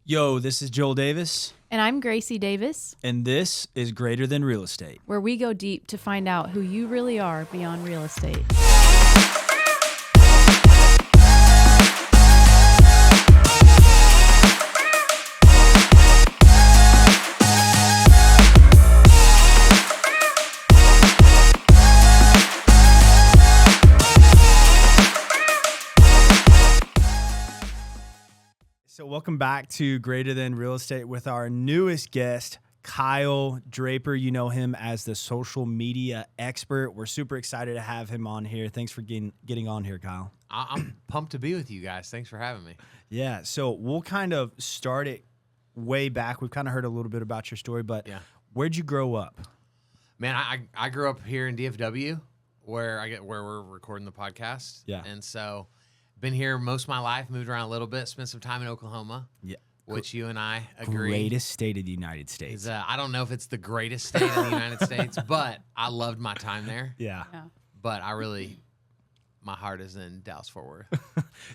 Yo, this is Joel Davis, And I'm Gracie Davis, and this is Greater Than Real Estate. where we go deep to find out who you really are beyond real estate. So welcome back to Greater Than Real Estate with our newest guest, Kyle Draper. You know him as the social media expert. We're super excited to have him on here. Thanks for getting on here, Kyle. I'm pumped to be with you guys. Thanks for having me. Yeah, so we'll kind of start it way back. We've kind of heard a little bit about your story, but where'd you grow up? Man, I grew up here in DFW where we're recording the podcast. Yeah. And so been here most of my life, moved around a little bit, spent some time in Oklahoma. Yeah. Which you and I agree. Greatest state of the United States. Is, I don't know if it's the greatest state in the United States, but I loved my time there. Yeah. But my heart is in Dallas-Fort Worth.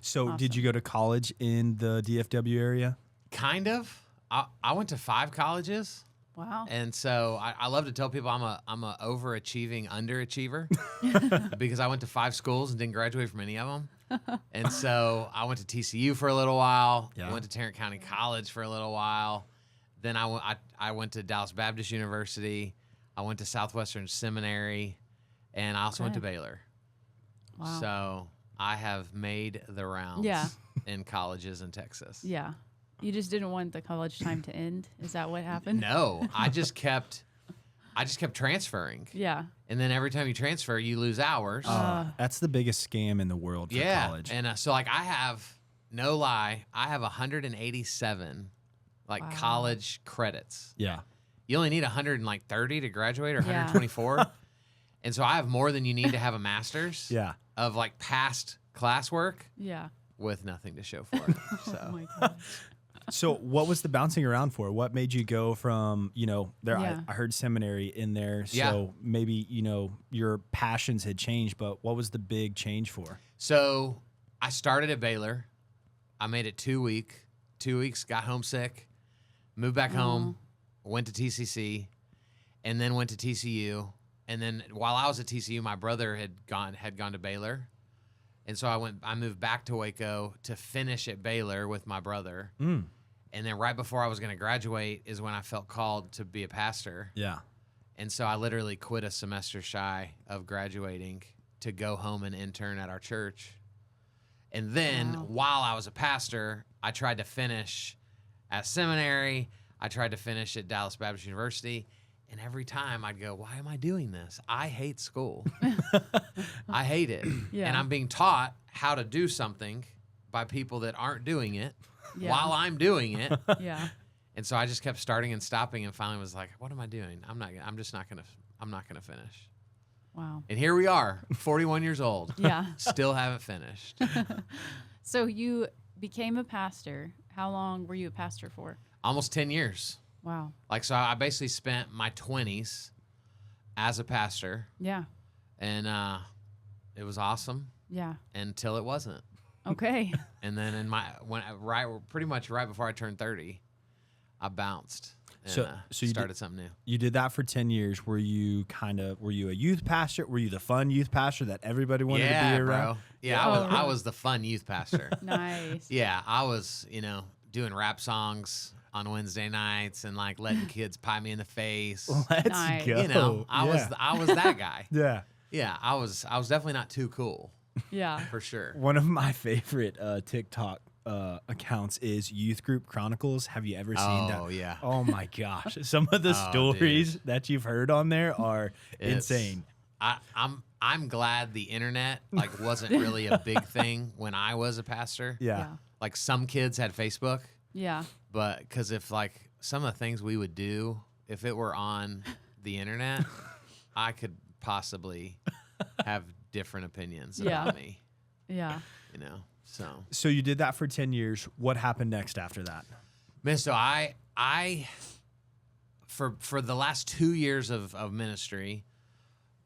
So Awesome. Did you go to college in the DFW area? Kind of. I went to 5 colleges. Wow. And so I love to tell people I'm a overachieving underachiever because I went to 5 schools and didn't graduate from any of them. And so I went to TCU for a little while. Yeah. I went to Tarrant County College for a little while. Then I went to Dallas Baptist University. I went to Southwestern Seminary, and I also went to Baylor. Wow. So I have made the rounds in colleges in Texas. Yeah. You just didn't want the college time to end? Is that what happened? No, I just kept transferring. Yeah. And then every time you transfer, you lose hours. That's the biggest scam in the world for college. And so like I have, no lie, I have 187 college credits. Yeah. You only need 130 to graduate or 124. And so I have more than you need to have a master's of like past classwork with nothing to show for it. So. Oh my God. So what was the bouncing around for? What made you go from, I heard seminary in there, so maybe, your passions had changed, but what was the big change for? So I started at Baylor. I made it 2 weeks, got homesick, moved back home, went to TCC, and then went to TCU. And then while I was at TCU, my brother had gone to Baylor. And so I moved back to Waco to finish at Baylor with my brother. And then right before I was going to graduate is when I felt called to be a pastor. Yeah. And so I literally quit a semester shy of graduating to go home and intern at our church. And then while I was a pastor, I tried to finish at seminary. I tried to finish at Dallas Baptist University. And every time I'd go, why am I doing this? I hate school. I hate it. Yeah. And I'm being taught how to do something by people that aren't doing it while I'm doing it. Yeah. And so I just kept starting and stopping and finally was like, what am I doing? I'm not going to finish. Wow. And here we are, 41 years old. Yeah. Still haven't finished. So you became a pastor. How long were you a pastor for? Almost 10 years. Wow. So I basically spent my 20s as a pastor. Yeah. And it was awesome. Yeah. Until it wasn't. Okay. And then pretty much right before I turned 30, I bounced and So you started something new. You did that for 10 years. Were you a youth pastor? Were you the fun youth pastor that everybody wanted to be around? Bro. Yeah, I was the fun youth pastor. Nice. Yeah, I was, doing rap songs on Wednesday nights and like letting kids pie me in the face. Let's Nice. go. I was that guy. Yeah. Yeah, I was definitely not too cool. Yeah. For sure. One of my favorite TikTok accounts is Youth Group Chronicles. Have you ever seen that? Oh, yeah. Oh, my gosh. Some of the stories that you've heard on there are insane. I'm glad the internet wasn't really a big thing when I was a pastor. Yeah. Like some kids had Facebook. Yeah. But because if some of the things we would do, if it were on the internet, I could possibly have different opinions about me. Yeah. So you did that for 10 years. What happened next after that? Man, so I for the last 2 years of ministry,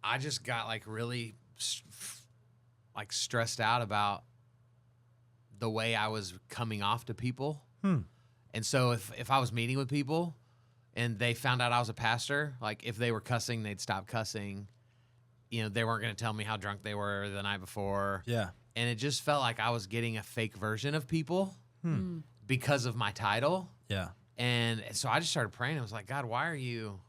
I just got really stressed out about the way I was coming off to people. And so if I was meeting with people and they found out I was a pastor, like if they were cussing, they'd stop cussing. You know, they weren't going to tell me how drunk they were the night before. Yeah. And it just felt like I was getting a fake version of people because of my title. Yeah. And so I just started praying. I was like, God, why are you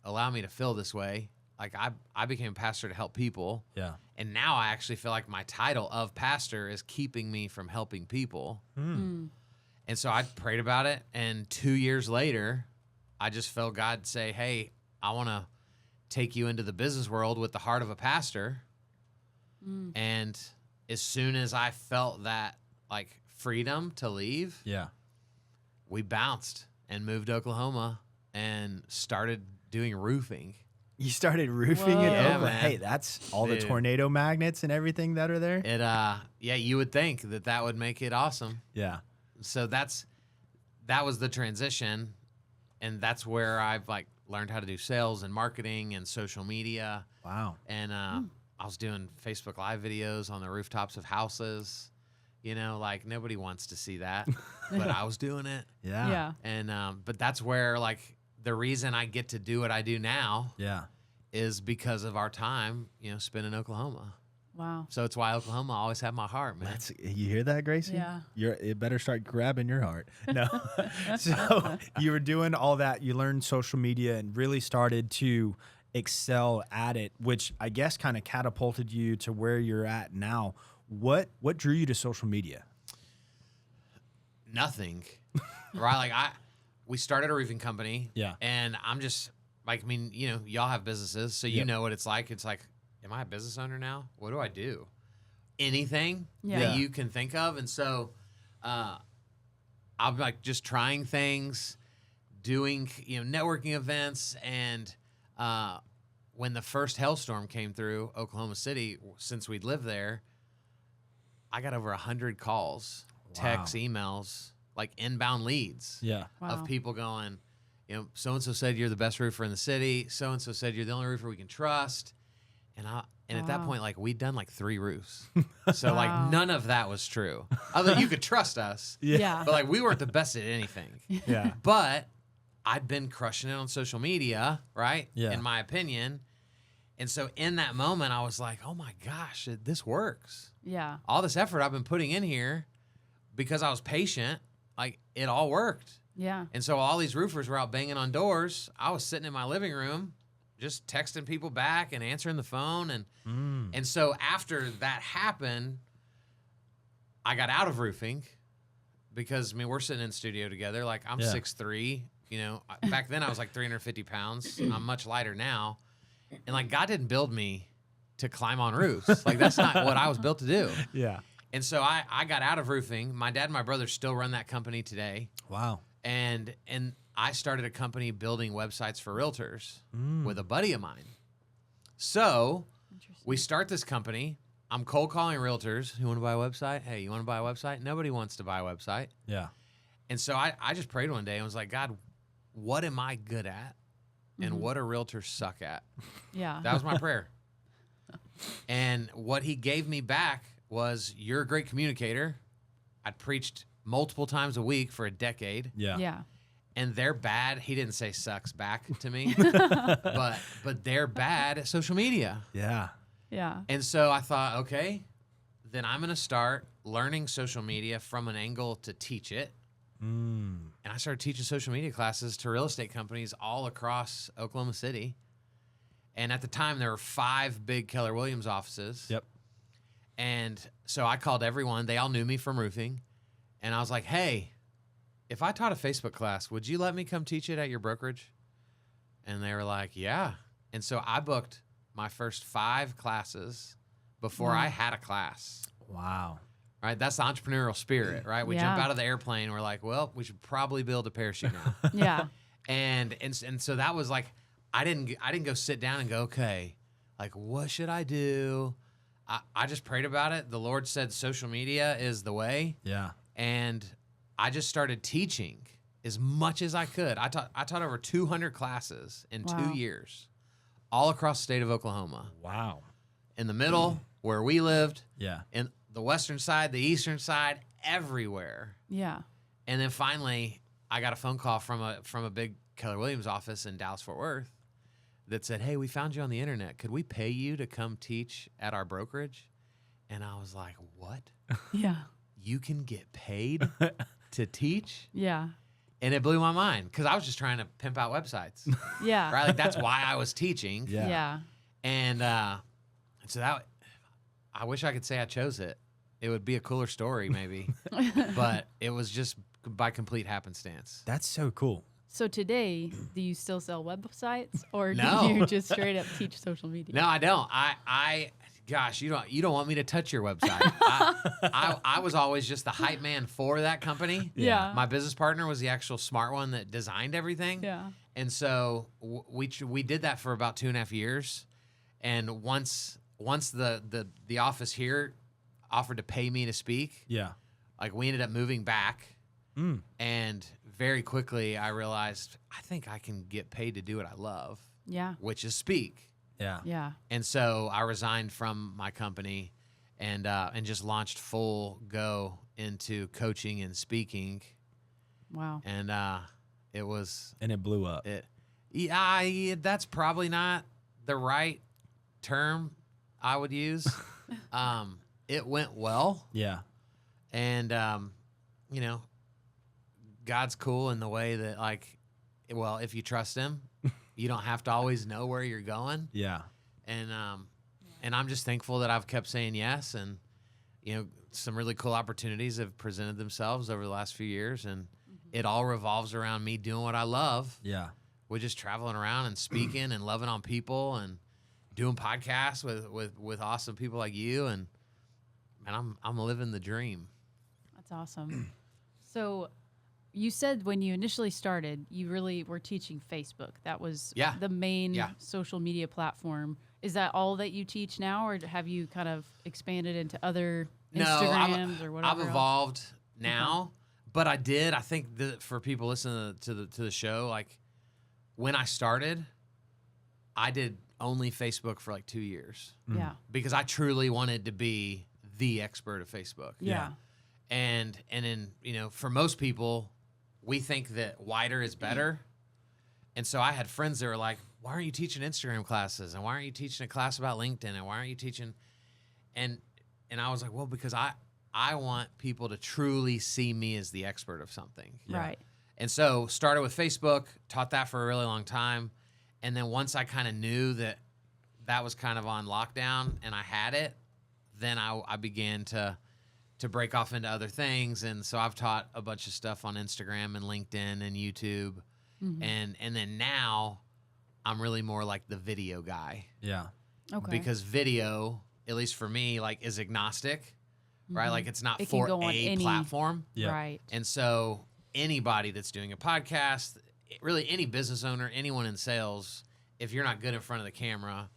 allowing me to feel this way? Like I became a pastor to help people. Yeah. And now I actually feel like my title of pastor is keeping me from helping people. And so I prayed about it. And 2 years later, I just felt God say, hey, I want to take you into the business world with the heart of a pastor. And as soon as I felt that like freedom to leave, Yeah. we bounced and moved to Oklahoma and started doing roofing. You started roofing Whoa. in Yeah, Oakland. man. Hey, that's all the Dude. tornado magnets and everything that are there. It yeah, you would think that would make it awesome. Yeah. So that was the transition, and that's where I've like learned how to do sales and marketing and social media. Wow. And I was doing Facebook Live videos on the rooftops of houses. You know, like nobody wants to see that, but I was doing it. Yeah. Yeah. And but that's where like the reason I get to do what I do now Yeah. is because of our time, you know, spent in Oklahoma. Wow. So it's why Oklahoma always had my heart, man. You hear that, Gracie? Yeah. It better start grabbing your heart. No. So you were doing all that. You learned social media and really started to excel at it, which I guess kind of catapulted you to where you're at now. What drew you to social media? Nothing, right? Like we started a roofing company. Yeah. And I'm just like, I mean, you know, y'all have businesses, so you Yep. know what it's like. It's like, am I a business owner now? What do I do? Anything Yeah. that you can think of. And so I'm like just trying things, doing, you know, networking events. And when the first hailstorm came through Oklahoma City, since we'd lived there, I got over 100 calls, texts, emails, like inbound leads Yeah. Wow. of people going, you know, so-and-so said you're the best roofer in the city. So-and-so said you're the only roofer we can trust. And at that Wow. point, like, we'd done like 3 roofs. So, Wow. like, none of that was true. Other than you could trust us. Yeah. But, like, we weren't the best at anything. Yeah. But I'd been crushing it on social media, right? Yeah. In my opinion. And so in that moment, I was like, oh, my gosh, this works. Yeah. All this effort I've been putting in here because I was patient, like, it all worked. Yeah. And so all these roofers were out banging on doors. I was sitting in my living room just texting people back and answering the phone. And so after that happened, I got out of roofing because, I mean, we're sitting in studio together. Like, I'm Yeah. 6'3". You know, back then I was like 350 pounds. I'm much lighter now. And, like, God didn't build me to climb on roofs. Like, that's not what I was built to do. Yeah. And so I got out of roofing. My dad and my brother still run that company today. Wow. And I started a company building websites for realtors with a buddy of mine. So we start this company. I'm cold calling realtors who want to buy a website. Hey, you want to buy a website? Nobody wants to buy a website. Yeah. And so I just prayed one day and was like, God, what am I good at? And what do realtors suck at? Yeah. That was my prayer. And what he gave me back was, you're a great communicator. I'd preached multiple times a week for a decade. Yeah. Yeah. And they're bad. He didn't say sucks back to me, but they're bad at social media. Yeah. Yeah. And so I thought, okay, then I'm going to start learning social media from an angle to teach it. And I started teaching social media classes to real estate companies all across Oklahoma City. And at the time, there were 5 big Keller Williams offices. Yep. And so I called everyone. They all knew me from roofing. And I was like, hey, if I taught a Facebook class, would you let me come teach it at your brokerage? And they were like, yeah. And so I booked my first 5 classes before I had a class. Wow. Right? That's the entrepreneurial spirit, right? We jump Yeah. out of the airplane. We're like, well, we should probably build a parachute now. Yeah. and so that was like, I didn't go sit down and go, okay, like, what should I do? I just prayed about it. The Lord said social media is the way. Yeah. And I just started teaching as much as I could. I taught over 200 classes in Wow. 2 years, all across the state of Oklahoma. Wow. In the middle, where we lived, Yeah. in the western side, the eastern side, everywhere. Yeah. And then finally, I got a phone call from a big Keller Williams office in Dallas Fort Worth that said, "Hey, we found you on the internet. Could we pay you to come teach at our brokerage?" And I was like, "What? Yeah. You can get paid to teach?" Yeah. And it blew my mind because I was just trying to pimp out websites, Yeah. right? Like that's why I was teaching. Yeah. Yeah. And so that, I wish I could say I chose it. It would be a cooler story maybe, but it was just by complete happenstance. That's so cool. So today, do you still sell websites, or No. do you just straight up teach social media? No, I don't. Gosh, you don't want me to touch your website. I was always just the hype man for that company. Yeah. My business partner was the actual smart one that designed everything. Yeah. And so we did that for about 2.5 years. And once the office here offered to pay me to speak, Yeah. like we ended up moving back. And very quickly I realized I think I can get paid to do what I love, Yeah. which is speak. Yeah. Yeah. And so I resigned from my company and just launched full go into coaching and speaking. Wow. And it was And it blew up. that's probably not the right term I would use. It went well, Yeah. and God's cool in the way that, like, well, if you trust him, you don't have to always know where you're going. Yeah. And I'm just thankful that I've kept saying yes, and some really cool opportunities have presented themselves over the last few years, and it all revolves around me doing what I love. Yeah. We're just traveling around and speaking and loving on people and doing podcasts with awesome people like you, and I'm living the dream. That's awesome. So you said when you initially started, you really were teaching Facebook. That was Yeah. the main Yeah. social media platform. Is that all that you teach now, or have you kind of expanded into other Instagrams or whatever I've else? evolved now, but I think that for people listening to the show, like when I started, I did only Facebook for like 2 years Yeah. because I truly wanted to be the expert of Facebook. Yeah. And then, for most people, we think that wider is better. And so I had friends that were like, "Why aren't you teaching Instagram classes? And why aren't you teaching a class about LinkedIn? And why aren't you teaching?" And I was like, well, because I want people to truly see me as the expert of something. Yeah. Right. And so started with Facebook, taught that for a really long time. And then once I kind of knew that was kind of on lockdown and I had it, then I began to break off into other things. And so I've taught a bunch of stuff on Instagram and LinkedIn and YouTube. And then now I'm really more like the video guy. Yeah. Okay. Because video, at least for me, like is agnostic, right? Like it's not It can for go on a any- platform. Yeah. Right. And so anybody that's doing a podcast, really any business owner, anyone in sales, if you're not good in front of the camera,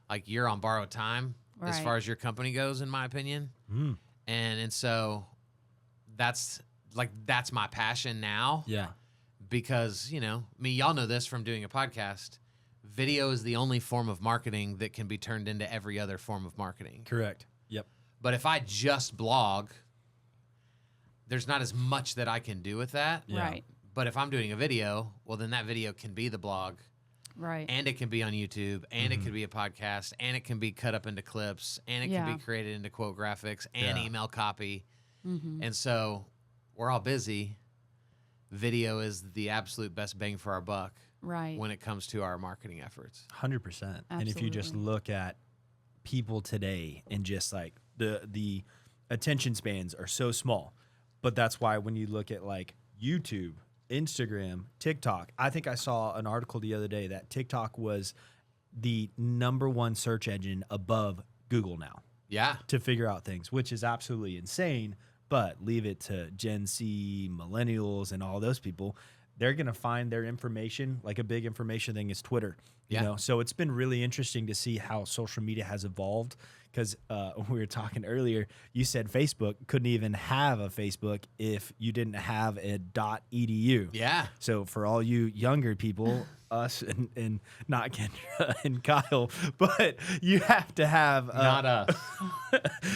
like you're on borrowed time as Right. far as your company goes, in my opinion. And so that's my passion now, Yeah. because, y'all know this from doing a podcast. Video is the only form of marketing that can be turned into every other form of marketing. Correct. Yep. But if I just blog, there's not as much that I can do with that. Yeah. Right. But if I'm doing a video, well, then that video can be the blog, Right. and it can be on YouTube, and it can be a podcast, and it can be cut up into clips, and it can Yeah. be created into quote graphics and Yeah. email copy. And so we're all busy. Video is the absolute best bang for our buck Right. when it comes to our marketing efforts. 100%. And if you just Absolutely. look at people today and just like the attention spans are so small, but that's why when you look at like YouTube, Instagram, TikTok, I think I saw an article the other day that TikTok was the #1 search engine above Google now Yeah. to figure out things, which is absolutely insane. But leave it to Gen Z, millennials, and all those people. They're going to find their information, like a big information thing is Twitter. You Yeah. know? So it's been really interesting to see how social media has evolved because when we were talking earlier, you said Facebook couldn't even have a Facebook if you didn't have a .edu. Yeah. So for all you younger people, us and not Kendra and Kyle, but you have to have Not us.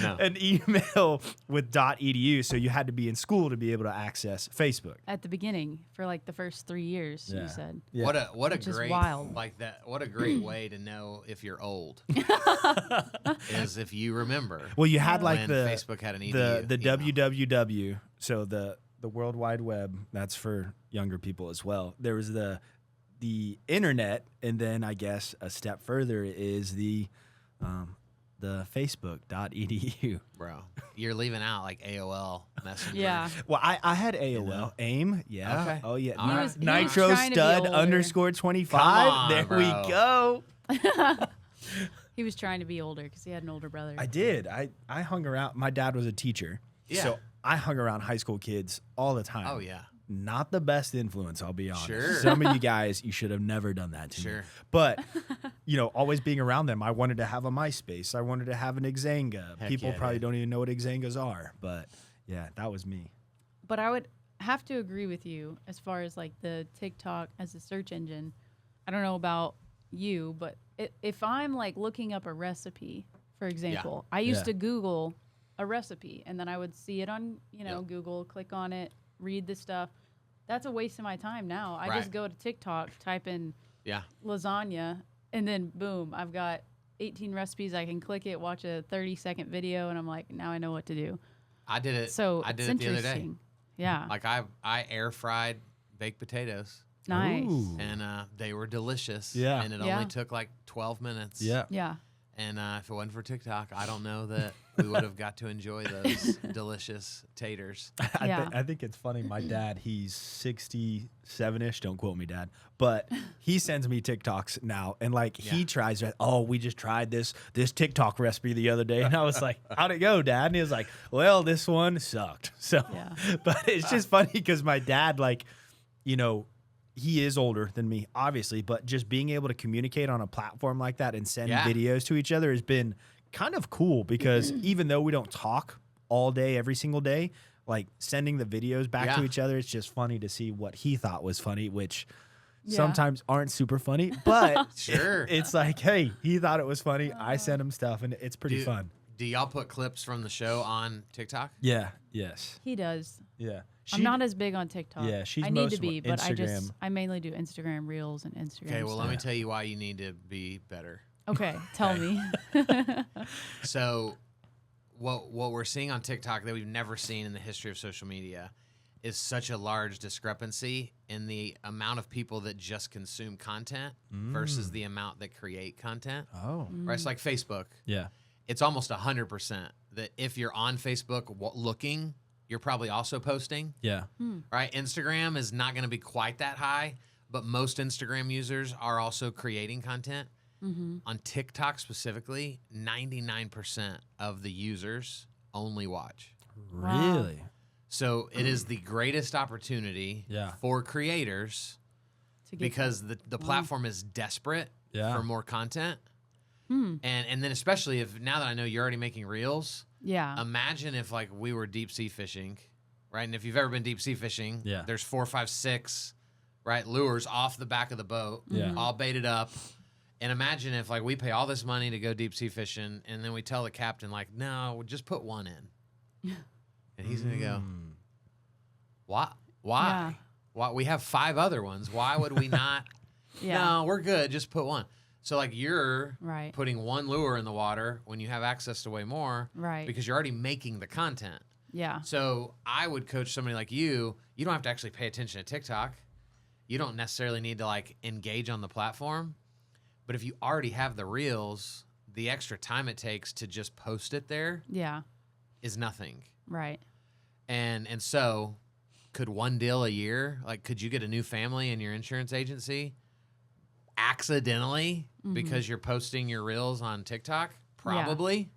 No. an email with .edu. So you had to be in school to be able to access Facebook. At the beginning, for like the first 3 years, Yeah. you said. Yeah. What a Which is great wild. like that. What a great way to know if you're old is if you remember. Well, you had like when the Facebook had an the email. www, so the World Wide Web. That's for younger people as well. There was the internet, and then I guess a step further is the Facebook.edu. Bro, you're leaving out like AOL Messenger. Yeah. Well, I had AOL, know? AIM, yeah. Okay. Oh yeah, All right. He was Nitro trying to be Stud older. _25. Come on, there bro. we go. He was trying to be older because he had an older brother. I did. I hung around. My dad was a teacher, Yeah. so I hung around high school kids all the time. Oh yeah. Not the best influence, I'll be honest. Sure. Some of you guys, you should have never done that to me. Sure. But, always being around them, I wanted to have a MySpace. I wanted to have an Xanga. Heck People yeah, probably dude. don't even know what Xangas are. But, yeah, that was me. But I would have to agree with you as far as like the TikTok as a search engine. I don't know about you, but if I'm like looking up a recipe, for example, I used Yeah. to Google a recipe and then I would see it on, Yep. Google, click on it, read the stuff. That's a waste of my time now. I Right. just go to TikTok, type in Yeah. lasagna, and then boom, I've got 18 recipes. I can click it, watch a 30-second video, and I'm like, now I know what to do. I did it. So I did it's it the other day. interesting. Yeah. Like I air fried baked potatoes, Nice. Ooh. and they were delicious. Yeah. And it Yeah. only took like 12 minutes. Yeah. Yeah. And if it wasn't for TikTok, I don't know that we would have got to enjoy those delicious taters. Yeah. I think it's funny. My dad, he's 67-ish. Don't quote me, Dad. But he sends me TikToks now. And he Yeah. tries, we just tried this TikTok recipe the other day. And I was like, how'd it go, Dad? And he was like, well, this one sucked. So, Yeah. but it's just funny because my dad, he is older than me, obviously, but just being able to communicate on a platform like that and send Yeah. videos to each other has been kind of cool because even though we don't talk all day, every single day, sending the videos back to Yeah. each other, it's just funny to see what he thought was funny, which Yeah. sometimes aren't super funny, but Sure. it's like, hey, he thought it was funny. I sent him stuff and it's pretty fun. Do y'all put clips from the show on TikTok? Yeah. Yes. He does. Yeah. I'm not as big on TikTok. Yeah, she's I need most to be, but Instagram. I mainly do Instagram Reels and Instagram. Okay, well, stuff. let me tell you why you need to be better. Okay, tell me. So, what we're seeing on TikTok that we've never seen in the history of social media is such a large discrepancy in the amount of people that just consume content versus the amount that create content. Oh. Right? It's like Facebook. Yeah. It's almost 100% that if you're on Facebook looking, you're probably also posting. Yeah. Right? Instagram is not going to be quite that high, but most Instagram users are also creating content. On TikTok specifically, 99% of the users only watch. Wow. Really? So it is the greatest opportunity Yeah. for creators To get because the platform is desperate Yeah. for more content. And then especially if now that I know you're already making reels, yeah. imagine if we were deep sea fishing, right? And if you've ever been deep sea fishing, Yeah. there's 4, 5, 6, right, lures off the back of the boat, Yeah. all baited up. And imagine if we pay all this money to go deep sea fishing, and then we tell the captain no, just put one in, and he's gonna go, why? Yeah. Why? We have 5 other ones. Why would we not? Yeah. No, we're good. Just put one. So you're Right. putting one lure in the water when you have access to way more, Right. because you're already making the content. Yeah. So I would coach somebody like you. You don't have to actually pay attention to TikTok. You don't necessarily need to engage on the platform. But if you already have the reels, the extra time it takes to just post it there Yeah. is nothing. Right. And so could one deal a year, could you get a new family in your insurance agency accidentally because you're posting your reels on TikTok? Probably.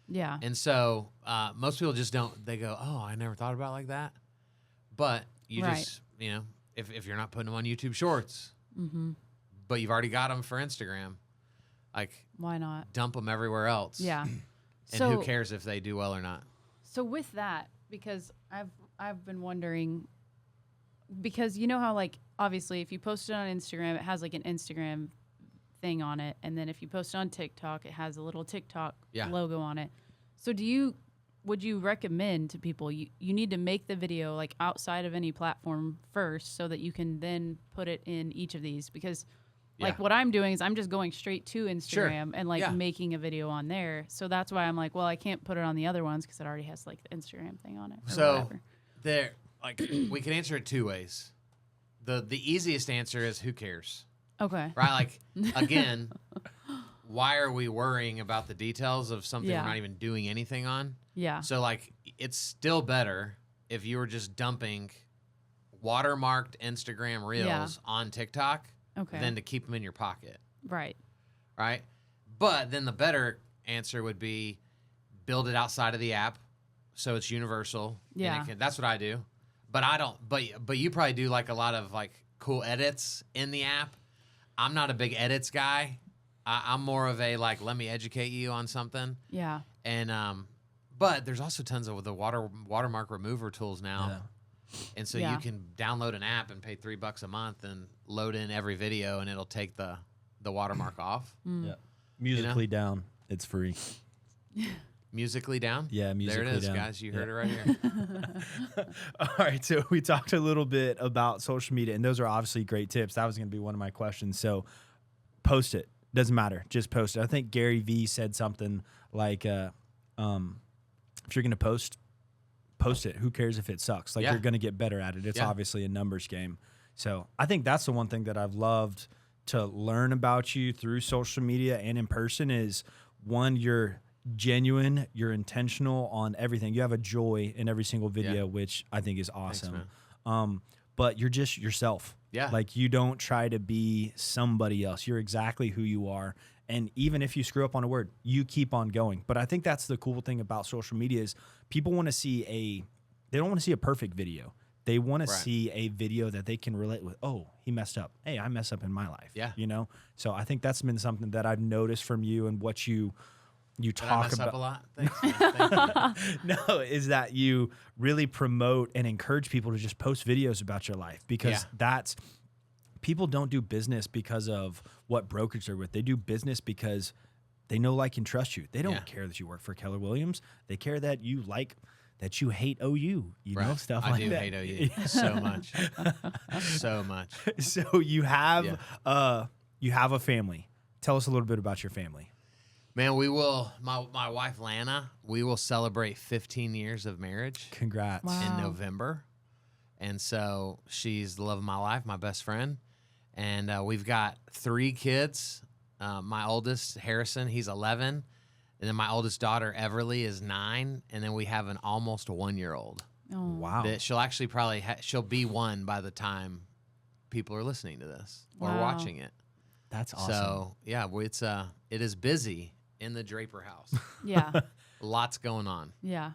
Yeah. And so most people just don't, they go, oh, I never thought about it like that. But you Right. just, if you're not putting them on YouTube Shorts, but you've already got them for Instagram, Why not? dump them everywhere else. Yeah. And So- who cares if they do well or not? So with that, because I've been wondering, because you know how like obviously if you post it on Instagram, it has like an Instagram thing on it, and then if you post it on TikTok, it has a little TikTok Yeah. logo on it. So would you recommend to people you need to make the video like outside of any platform first so that you can then put it in each of these? Because like Yeah. what I'm doing is I'm just going straight to Instagram and like Yeah. making a video on there. So that's why I'm like, well, I can't put it on the other ones because it already has like the Instagram thing on it. Or So whatever. there, like, we can answer it two ways. The easiest answer is who cares, Okay. right? Like, again, why are we worrying about the details of something Yeah. we're not even doing anything on? Yeah. So like, it's still better if you were just dumping watermarked Instagram reels Yeah. on TikTok Okay. than to keep them in your pocket, Right. right? But then the better answer would be build it outside of the app so it's universal. and it Yeah. that's what I do. But I don't. But you probably do like a lot of like cool edits in the app. I'm not a big edits guy. I'm more of a like let me educate you on something. Yeah. And but there's also tons of the watermark remover tools now. And so Yeah. you can download an app and pay $3 a month and load in every video and it'll take the watermark off. Yeah. Musically down. It's free. Musically down? Yeah, Musically There it is, down. guys. You heard Yeah. it right here. All right, so we talked a little bit about social media, and those are obviously great tips. That was going to be one of my questions. So post it. Doesn't matter. Just post it. I think Gary Vee said something like, if you're going to post it. Who cares if it sucks? Like, Yeah. you're going to get better at it. It's Yeah. obviously a numbers game. So I think that's the one thing that I've loved to learn about you through social media and in person is, one, you're genuine, you're intentional on everything. You have a joy in every single video, Yeah. which I think is awesome. man. But you're just yourself. Yeah. Like, you don't try to be somebody else. You're exactly who you are. And even if you screw up on a word, you keep on going. But I think that's the cool thing about social media is people want to see they don't want to see a perfect video. They want to Right. see a video that they can relate with. Oh, he messed up. Hey, I mess up in my life. Yeah. You know? So I think that's been something that I've noticed from you and what you Did I talk mess about. up a lot? Thanks, man. Thank you. No, is that you really promote and encourage people to just post videos about your life, because Yeah. people don't do business because of what brokerage they're with. They do business because they know, like, and trust you. They don't Yeah. care that you work for Keller Williams. They care that you hate OU, you know, Right. stuff I like do that. hate OU so much. So much. So you have a family. Tell us a little bit about your family. Man, we will, my wife Lana, we will celebrate 15 years of marriage Congrats. Wow. in November. And so she's the love of my life, my best friend. And we've got 3 kids. My oldest, Harrison, he's 11. And then my oldest daughter, Everly, is 9. And then we have an almost 1-year-old. Oh. Wow. That she'll actually probably, she'll be 1 by the time people are listening to this or Wow. watching it. That's awesome. So, yeah, it is busy in the Draper house. Yeah. Lots going on. Yeah.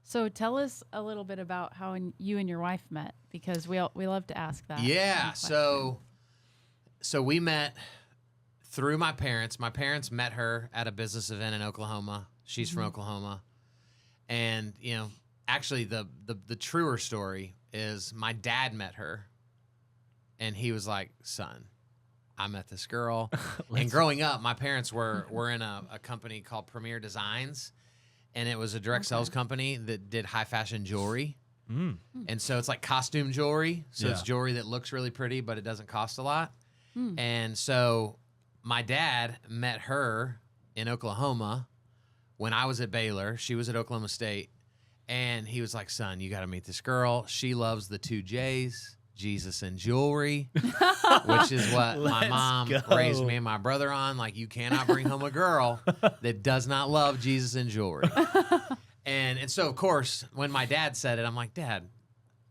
So tell us a little bit about how you and your wife met, because we love to ask that. Yeah. kind of So we met through my parents. My parents met her at a business event in Oklahoma. She's from Oklahoma. And, actually the truer story is my dad met her and he was like, son, I met this girl. And growing up, my parents were in a company called Premier Designs, and it was a direct sales company that did high fashion jewelry. And so it's like costume jewelry. So it's Yeah. jewelry that looks really pretty, but it doesn't cost a lot. And so my dad met her in Oklahoma when I was at Baylor. She was at Oklahoma State. And he was like, son, you got to meet this girl. She loves the 2 J's, Jesus and jewelry, which is what my Let's mom go. raised me and my brother on. Like, you cannot bring home a girl that does not love Jesus and jewelry. And so, of course, when my dad said it, I'm like, Dad,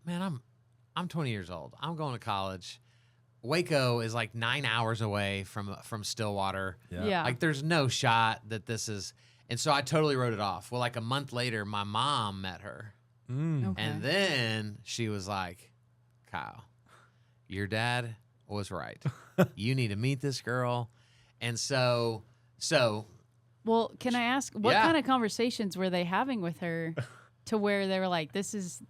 man, I'm 20 years old. I'm going to college. Waco is like 9 hours away from Stillwater. Yeah. Like, there's no shot that this is. And so I totally wrote it off. Well, like a month later, my mom met her. Okay. And then she was like, Kyle, your dad was right. You need to meet this girl. And so Well, can I ask what Yeah. kind of conversations were they having with her to where they were like, this is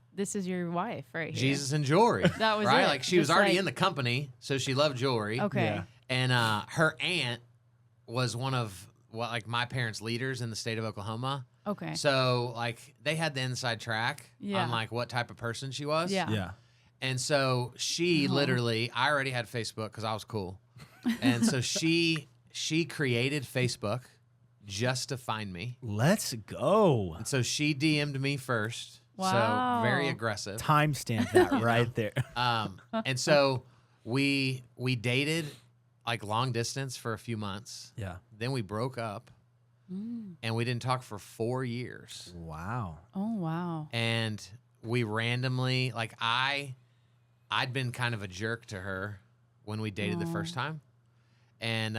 your wife right here? Jesus and jewelry. That was right. it. Like she was Just already like- in the company, so she loved jewelry. Okay. Yeah. And her aunt was one of my parents' leaders in the state of Oklahoma. Okay. So like they had the inside track Yeah. on like what type of person she was. Yeah. Yeah. And so she literally, I already had Facebook because I was cool, and so she created Facebook just to find me. Let's go. And so she DM'd me first. Wow. So very aggressive. Timestamp that right there. And so we dated like long distance for a few months. Yeah. Then we broke up and we didn't talk for 4 years. Wow. Oh wow. And we randomly, like I'd been kind of a jerk to her when we dated the first time. And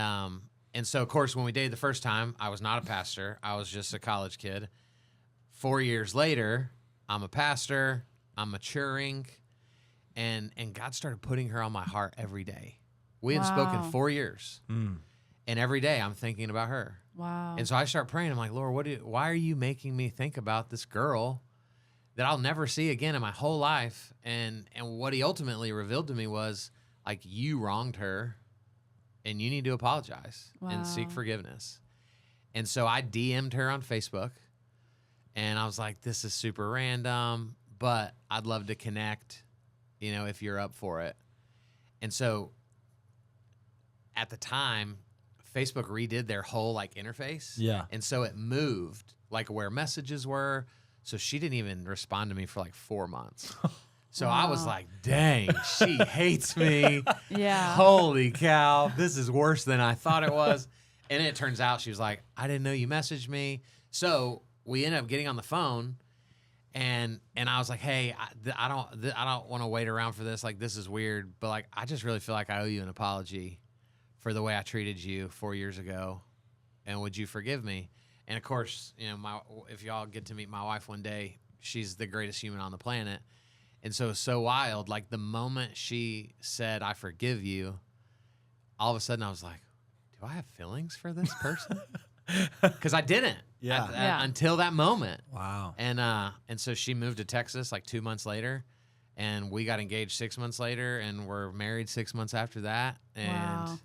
so of course when we dated the first time, I was not a pastor. I was just a college kid. 4 years later, I'm a pastor, I'm maturing, and God started putting her on my heart every day. We hadn't spoken Wow. 4 years. Mm. And every day I'm thinking about her. Wow. And so I start praying. I'm like, Lord, why are you making me think about this girl that I'll never see again in my whole life? And what he ultimately revealed to me was like, you wronged her and you need to apologize and seek Wow. forgiveness. And so I DM'd her on Facebook and I was like, this is super random, but I'd love to connect, if you're up for it. And so at the time, Facebook redid their whole like interface. Yeah. And so it moved like where messages were. So she didn't even respond to me for like 4 months. So I was Wow. like, dang, she hates me. yeah. Holy cow. This is worse than I thought it was. And it turns out she was like, I didn't know you messaged me. So we ended up getting on the phone and I was like, hey, I don't want to wait around for this. Like, this is weird, but like, I just really feel like I owe you an apology for the way I treated you 4 years ago, and would you forgive me? And of course, if y'all get to meet my wife one day, she's the greatest human on the planet. And so it's so wild. Like the moment she said, I forgive you, all of a sudden I was like, do I have feelings for this person? Because I didn't Yeah. until that moment. Wow. And so she moved to Texas like 2 months later, and we got engaged 6 months later, and we're married 6 months after that. And Wow.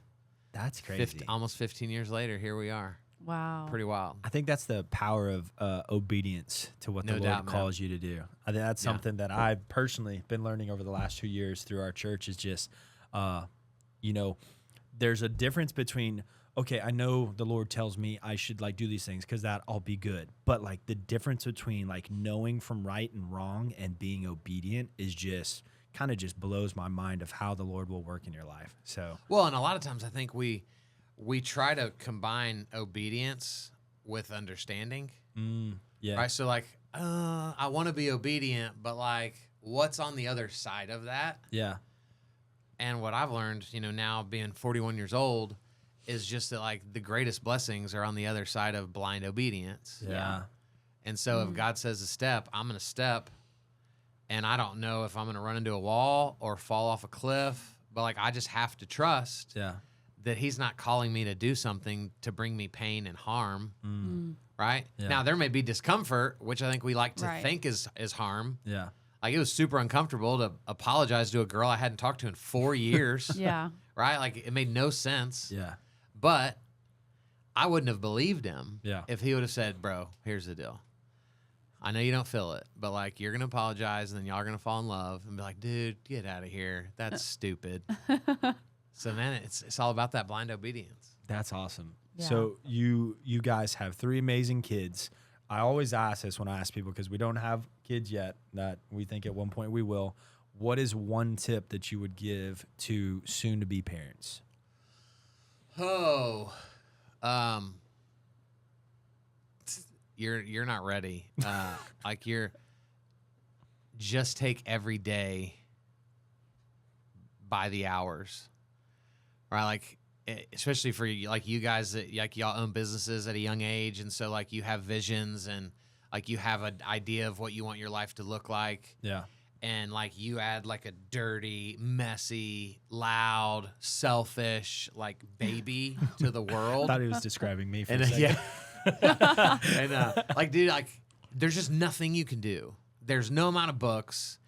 That's crazy. almost 15 years later, here we are. Wow. Pretty wild. I think that's the power of obedience to what No the Lord doubt, man. calls you to do. I think that's Yeah. something that I've personally been learning over the last 2 years through our church is just, there's a difference between, okay, I know the Lord tells me I should like do these things because that I'll be good. But like the difference between like knowing from right and wrong and being obedient is just kind of just blows my mind of how the Lord will work in your life. So Well, and a lot of times I think we try to combine obedience with understanding. yeah, Right? So like, I want to be obedient, but like, what's on the other side of that? yeah, And what I've learned, now being 41 years old, is just that like the greatest blessings are on the other side of blind obedience. yeah. And so if God says a step, I'm going to step, and I don't know if I'm going to run into a wall or fall off a cliff, but like I just have to trust Yeah. that he's not calling me to do something to bring me pain and harm, right? Yeah. Now there may be discomfort, which I think we like to Right. think is harm. Yeah. Like it was super uncomfortable to apologize to a girl I hadn't talked to in 4 years, Yeah. right? Like it made no sense. Yeah. But I wouldn't have believed him Yeah. if he would have said, bro, here's the deal. I know you don't feel it, but like you're going to apologize and then y'all are going to fall in love and be like, dude, get out of here. That's stupid. So man, it's all about that blind obedience. That's awesome. Yeah. So you guys have 3 amazing kids. I always ask this when I ask people because we don't have kids yet that we think at one point we will. What is one tip that you would give to soon to be parents? Oh, you're not ready. Like just take every day by the hours, right? Like especially for like you guys that like y'all own businesses at a young age, and so like you have visions and like you have an idea of what you want your life to look like. Yeah. And like you add like a dirty, messy, loud, selfish like baby to the I world. thought he was describing me for And a second. And like, dude, like, there's just nothing you can do. There's no amount of books,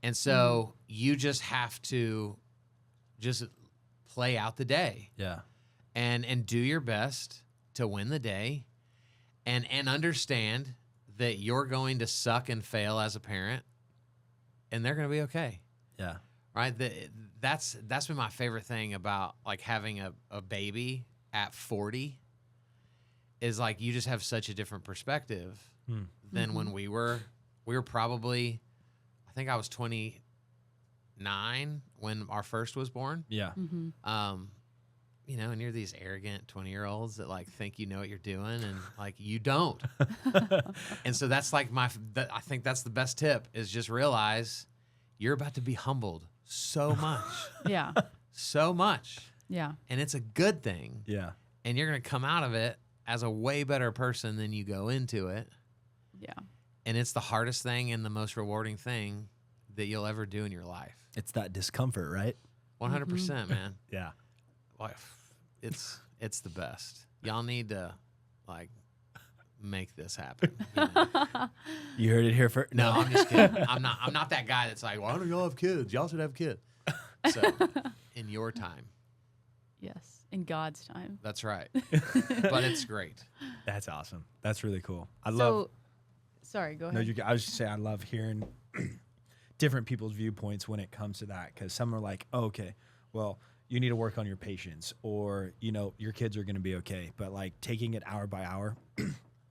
and so you just have to just play out the day. Yeah. And do your best to win the day, and understand that you're going to suck and fail as a parent, and they're going to be okay. Yeah. Right? That's been my favorite thing about like having a baby at 40 is like you just have such a different perspective than when we were probably, I think I was 29 when our first was born. Yeah. You know, and you're these arrogant 20-year-olds that like think you know what you're doing, and like you don't. And so that's like I think that's the best tip is just realize you're about to be humbled so much. Yeah. So much. Yeah. And it's a good thing. Yeah. And you're going to come out of it as a way better person than you go into it. Yeah. And it's the hardest thing and the most rewarding thing that you'll ever do in your life. It's that discomfort, right? 100%, man. Yeah. Like, it's the best. Y'all need to like make this happen. You know? You heard it here first. No, I'm just kidding. I'm not that guy that's like, why don't y'all have kids? Y'all should have kids. So, in your time. Yes. In God's time. That's right. But it's great. That's awesome. That's really cool. Sorry, go ahead. No, I was just saying I love hearing different people's viewpoints when it comes to that, because some are like, oh, okay, well, you need to work on your patience, or you know your kids are going to be okay, but like taking it hour by hour,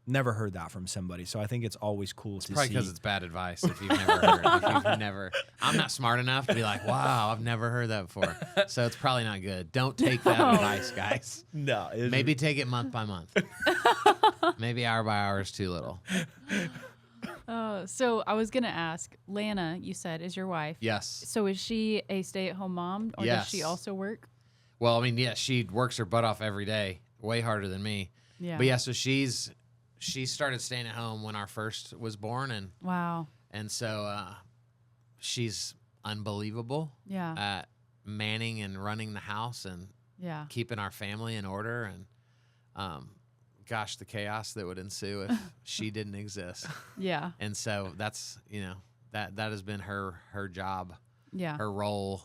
never heard that from somebody. So I think it's always cool to Probably see. because it's bad advice. If you've never heard, I'm not smart enough to be like, wow, I've never heard that before. So it's probably not good. Don't take that advice, guys. No, Maybe take it month by month. Maybe hour by hour is too little. So I was gonna ask, Lana, you said, is your wife? Yes. So is she a stay-at-home mom, or does she Yes. also work? Well, I mean, yeah, she works her butt off every day, way harder than me. Yeah. But yeah, so she started staying at home when our first was born, Wow. and so she's unbelievable Yeah. at manning and running the house and Yeah. keeping our family in order, and gosh, the chaos that would ensue if she didn't exist. Yeah. And so that's, you know, that has been her job, Yeah. her role.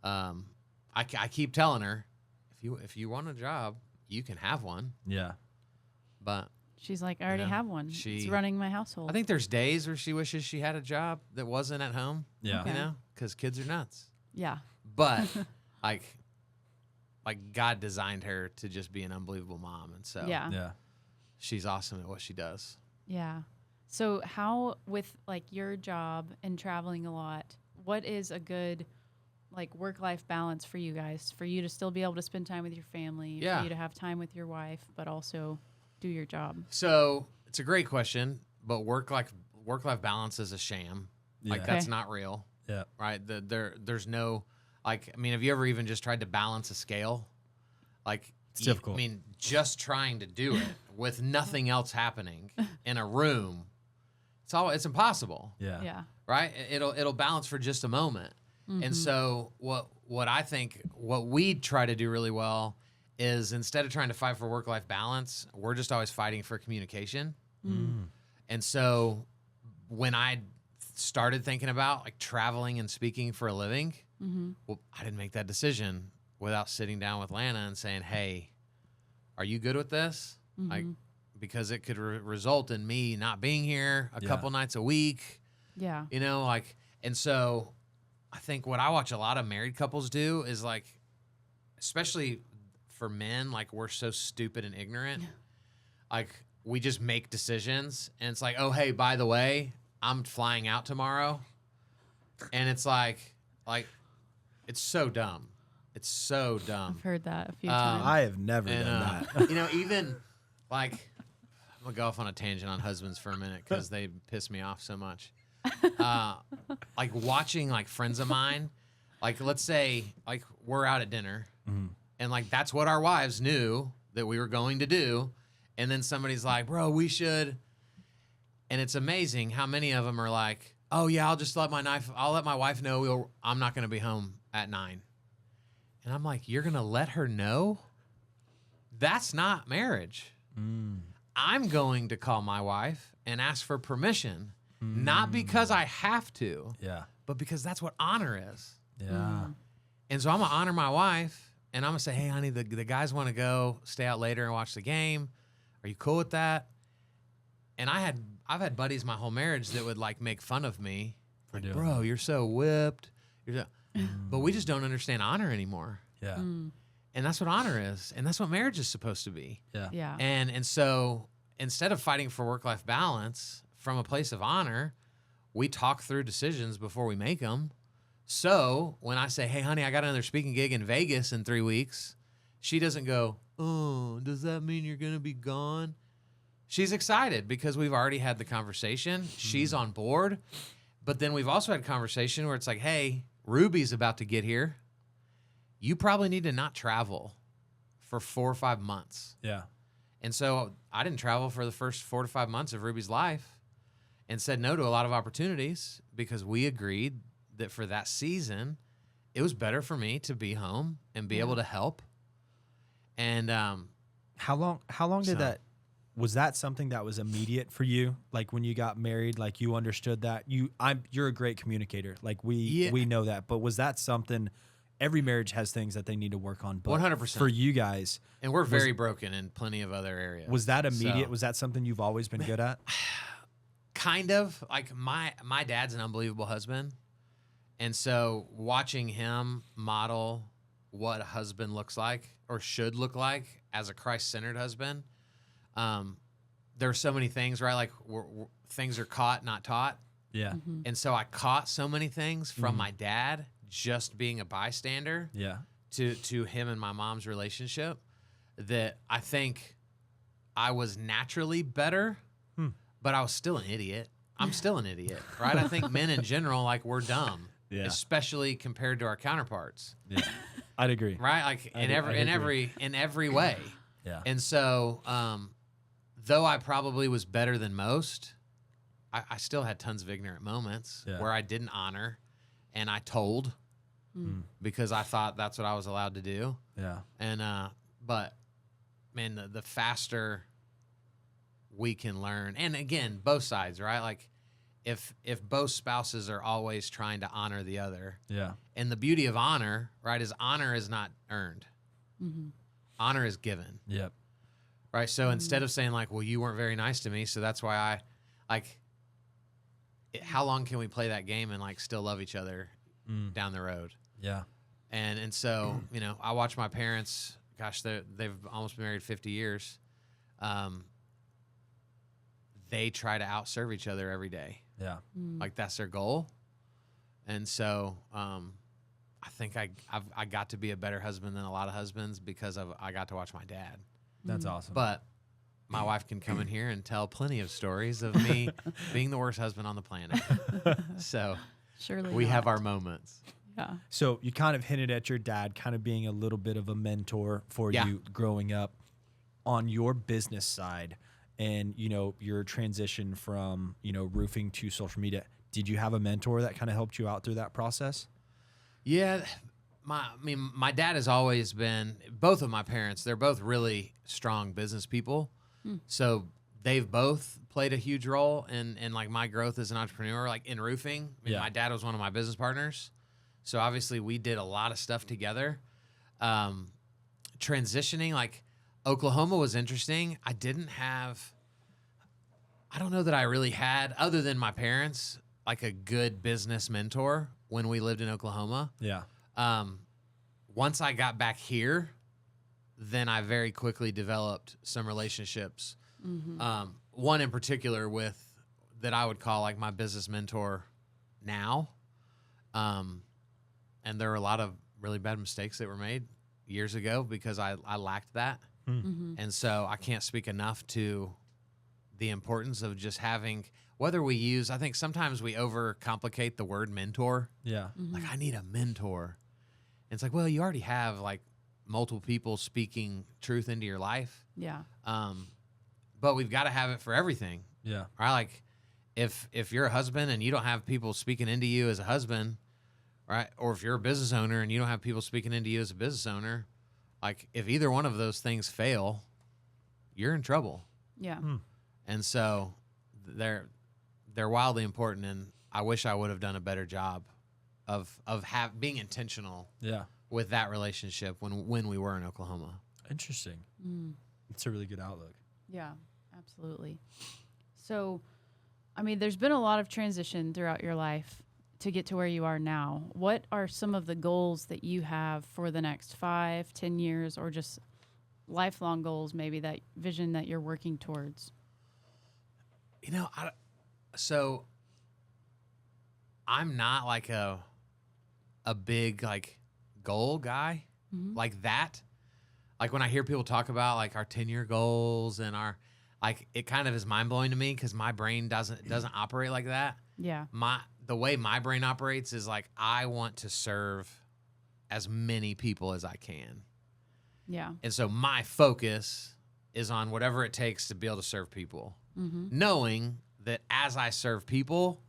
I keep telling her, if you want a job, you can have one. Yeah. But She's like, I already know, have one. It's she- running my household. I think there's days where she wishes she had a job that wasn't at home. Yeah. Okay. You know, because kids are nuts. Yeah. But like God designed her to just be an unbelievable mom, and so Yeah. Yeah. she's awesome at what she does. Yeah. So how, with like your job and traveling a lot, what is a good like work-life balance for you guys, for you to still be able to spend time with your family, Yeah. for you to have time with your wife, but also do your job? So it's a great question, but work-life balance is a sham. Like Yeah. that's Okay. not real, Yeah. right? There's no, like, I mean, have you ever even just tried to balance a scale? Like, It's difficult. I mean, just trying to do it with nothing else happening in a room, it's impossible, Yeah. Yeah. right? It'll balance for just a moment. And so what I think what we try to do really well is, instead of trying to fight for work-life balance, we're just always fighting for communication. And so when I started thinking about like traveling and speaking for a living, well, I didn't make that decision without sitting down with Lana and saying, hey, are you good with this? Like, because it could result in me not being here a Yeah. couple nights a week, Yeah. you know, like, and so I think what I watch a lot of married couples do is, like, especially for men, like, we're so stupid and ignorant. Like, we just make decisions, and it's like, oh, hey, by the way, I'm flying out tomorrow. And it's like, it's so dumb. It's so dumb. I've heard that a few Um, times. I have never And, done that. you know, even like, I'm gonna go off on a tangent on husbands for a minute because they piss me off so much. Like watching like friends of mine, like let's say like we're out at dinner, and like that's what our wives knew that we were going to do, and then somebody's like, "Bro, we should," and it's amazing how many of them are like, "Oh yeah, I'll let my wife know I'm not gonna be home at 9." And I'm like, you're going to let her know? That's not marriage. I'm going to call my wife and ask for permission, not because I have to, Yeah. but because that's what honor is. Yeah. And so I'm going to honor my wife, and I'm going to say, hey, honey, the guys want to go stay out later and watch the game. Are you cool with that? And I've had buddies my whole marriage that would like make fun of me. For Like, doing bro, that. you're so whipped. But we just don't understand honor anymore. Yeah. And that's what honor is. And that's what marriage is supposed to be. Yeah. Yeah. And so instead of fighting for work-life balance from a place of honor, we talk through decisions before we make them. So when I say, hey, honey, I got another speaking gig in Vegas in 3 weeks, she doesn't go, oh, does that mean you're going to be gone? She's excited because we've already had the conversation. She's on board. But then we've also had conversation where it's like, hey, Ruby's about to get here. You probably need to not travel for 4 or 5 months. Yeah. And so I didn't travel for the first 4 to 5 months of Ruby's life and said no to a lot of opportunities because we agreed that for that season, it was better for me to be home and be able to help. And How long did So- was that something that was immediate for you? Like when you got married, like you understood that you're a great communicator. Like we know that, but was that something? Every marriage has things that they need to work on. But 100%. for you guys, and we're very broken in plenty of other areas. was that immediate? So- Was that something you've always been good at? Kind of. Like my dad's an unbelievable husband. And so watching him model what a husband looks like or should look like as a Christ-centered husband, there are so many things, right? Like things are caught, not taught. Yeah. And so I caught so many things from my dad just being a bystander Yeah. to him and my mom's relationship that I think I was naturally better, but I was still an idiot. I'm still an idiot, right? I think men in general, like we're dumb, especially compared to our counterparts, Yeah. I'd agree. right? Like I'd in every way. Yeah. And so, though I probably was better than most, I still had tons of ignorant moments where I didn't honor and I told because I thought that's what I was allowed to do. Yeah. And, but man, the faster we can learn, and again, both sides, right? Like if both spouses are always trying to honor the other, Yeah. and the beauty of honor, right, is honor is not earned. Honor is given. Yep. Right. So instead of saying like, well, you weren't very nice to me, so that's why I like, how long can we play that game and like still love each other down the road? Yeah. And so, you know, I watch my parents, gosh, they've almost been married 50 years. They try to outserve each other every day. Yeah. Like that's their goal. And so, I think I got to be a better husband than a lot of husbands because I got to watch my dad. That's awesome. But my wife can come in here and tell plenty of stories of me being the worst husband on the planet. So Surely we not. have our moments. Yeah. So you kind of hinted at your dad kind of being a little bit of a mentor for you growing up on your business side and, you know, your transition from, you know, roofing to social media. Did you have a mentor that kind of helped you out through that process? Yeah. My dad has always been, both of my parents, they're both really strong business people. So they've both played a huge role in like my growth as an entrepreneur, like in roofing. I mean, my dad was one of my business partners. So obviously we did a lot of stuff together. Transitioning, like Oklahoma was interesting. I don't know that I really had, other than my parents, like a good business mentor when we lived in Oklahoma. Yeah. Once I got back here, then I very quickly developed some relationships. One in particular with that I would call like my business mentor now. And there were a lot of really bad mistakes that were made years ago because I lacked that. And so I can't speak enough to the importance of just having, whether we use, I think sometimes we overcomplicate the word mentor. Yeah. Like, I need a mentor. And it's like, well, you already have like multiple people speaking truth into your life. Yeah. But we've got to have it for everything. Yeah. Right? Like if you're a husband and you don't have people speaking into you as a husband, right? Or if you're a business owner and you don't have people speaking into you as a business owner, like if either one of those things fail, you're in trouble. Yeah. And so they're wildly important, and I wish I would have done a better job of being intentional Yeah. with that relationship when we were in Oklahoma. Interesting. It's a really good outlook. Yeah, absolutely. So, I mean, there's been a lot of transition throughout your life to get to where you are now. What are some of the goals that you have for the next 5, 10 years, or just lifelong goals, maybe that vision that you're working towards? You know, so I'm not like a big like goal guy like that. Like when I hear people talk about like our 10-year goals and our like, it kind of is mind blowing to me because my brain doesn't operate like that. Yeah. The way my brain operates is like I want to serve as many people as I can. Yeah. And so my focus is on whatever it takes to be able to serve people, knowing that as I serve people,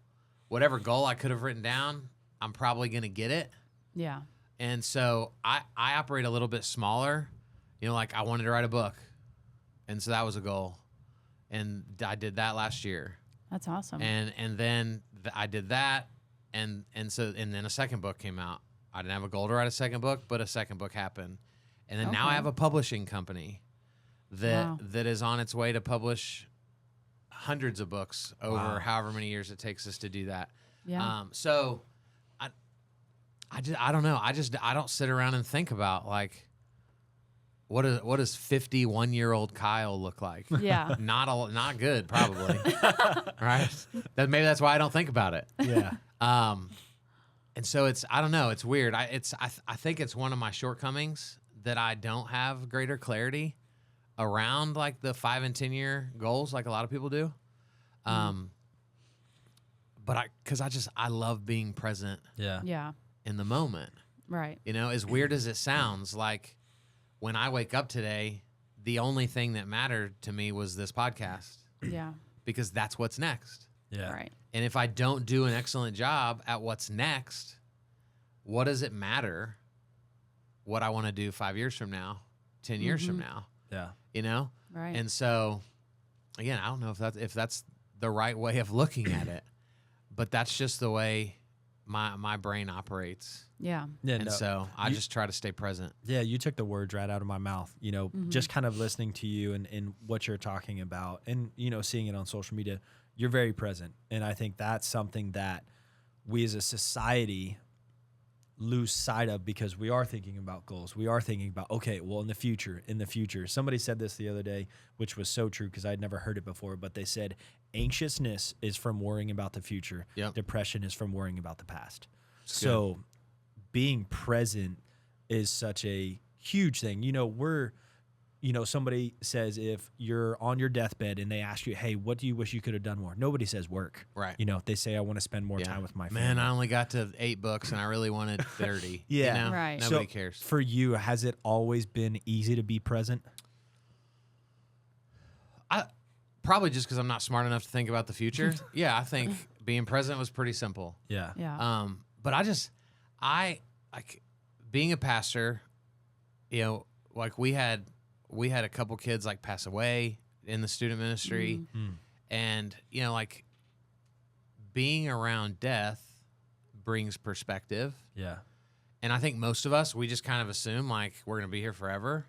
whatever goal I could have written down, I'm probably going to get it. Yeah. And so I operate a little bit smaller. You know, like I wanted to write a book. And so that was a goal. And I did that last year. That's awesome. And then I did that. And then a second book came out. I didn't have a goal to write a second book, but a second book happened. And then now I have a publishing company that is on its way to publish hundreds of books over however many years it takes us to do that. Yeah. So I don't know. I don't sit around and think about like what does 51-year-old Kyle look like? Yeah. Not good, probably. Right? Maybe that's why I don't think about it. Yeah. And so I don't know. It's weird. I think it's one of my shortcomings that I don't have greater clarity around like the 5 and 10 year goals like a lot of people do. But I love being present Yeah. Yeah. in the moment. Right. You know, as weird as it sounds, like when I wake up today, the only thing that mattered to me was this podcast Yeah. because that's what's next. Yeah. Right. And if I don't do an excellent job at what's next, what does it matter what I want to do 5 years from now, 10 years from now? Yeah. You know? Right. And so, again, I don't know if that's the right way of looking at it, but that's just the way my brain operates. Yeah. Yeah. And so I just try to stay present. Yeah, you took the words right out of my mouth. You know, just kind of listening to you and what you're talking about and, you know, seeing it on social media, you're very present. And I think that's something that we as a society lose sight of because we are thinking about goals. We are thinking about, okay, well, in the future. Somebody said this the other day, which was so true because I'd never heard it before, but they said anxiousness is from worrying about the future. Yep. Depression is from worrying about the past. So being present is such a huge thing. You know, somebody says if you're on your deathbed and they ask you, hey, what do you wish you could have done more? Nobody says work. Right. You know, they say, I want to spend more time with my family. Man, I only got to 8 books and I really wanted 30. Yeah. You know? Right. Nobody So cares. For you, has it always been easy to be present? Probably just because I'm not smart enough to think about the future. Yeah, I think being present was pretty simple. Yeah. Yeah. But I like being a pastor, you know, like we had a couple kids like pass away in the student ministry. And, you know, like being around death brings perspective. Yeah. And I think most of us, we just kind of assume like we're going to be here forever.